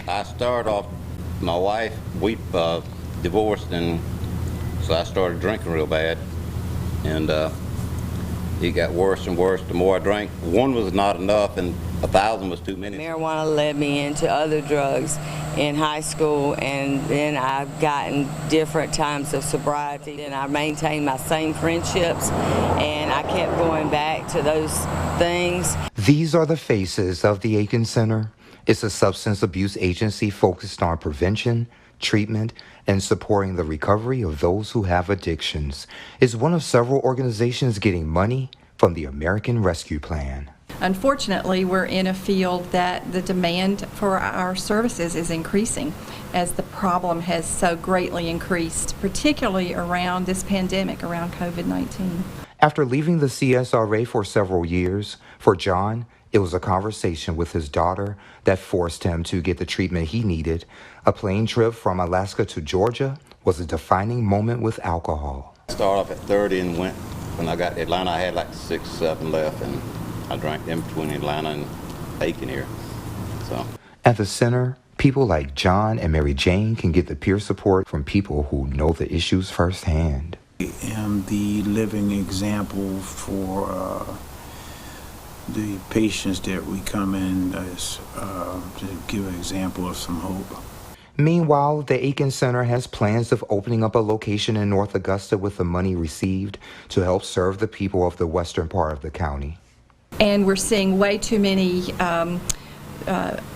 I started off, my wife, we divorced, and so I started drinking real bad. And it got worse and worse the more I drank. One was not enough, and 1,000 was too many. Marijuana led me into other drugs in high school, and then I've gotten different times of sobriety, and I maintained my same friendships, and I kept going back to those things. These are the faces of the Aiken Center. It's a substance abuse agency focused on prevention, treatment, and supporting the recovery of those who have addictions. It's one of several organizations getting money from the American Rescue Plan. Unfortunately, we're in a field that the demand for our services is increasing as the problem has so greatly increased, particularly around this pandemic, around COVID-19. After leaving the CSRA for several years, for John, it was a conversation with his daughter that forced him to get the treatment he needed. A plane trip from Alaska to Georgia was a defining moment with alcohol. I started off at 30 and went, when I got to Atlanta, I had like 6, 7 left, and I drank them between Atlanta and Aiken here. So At the center, people like John and Mary Jane can get the peer support from people who know the issues firsthand. I am the living example for the patients that we come in as, to give an example of some hope. Meanwhile, the Aiken Center has plans of opening up a location in North Augusta with the money received to help serve the people of the western part of the county. And we're seeing way too many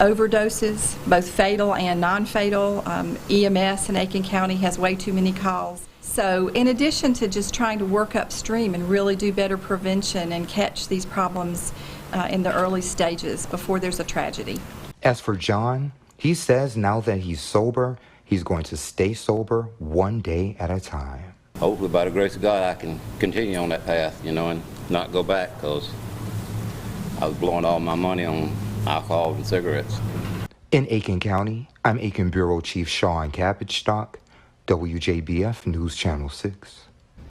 overdoses, both fatal and non-fatal. EMS in Aiken County has way too many calls. So in addition to just trying to work upstream and really do better prevention and catch these problems in the early stages before there's a tragedy. As for John, he says now that he's sober, he's going to stay sober one day at a time. hopefully by the grace of God I can continue on that path, and not go back, because I was blowing all my money on alcohol and cigarettes. In Aiken County, I'm Aiken Bureau Chief Sean Cabbage-Stock, WJBF News Channel 6.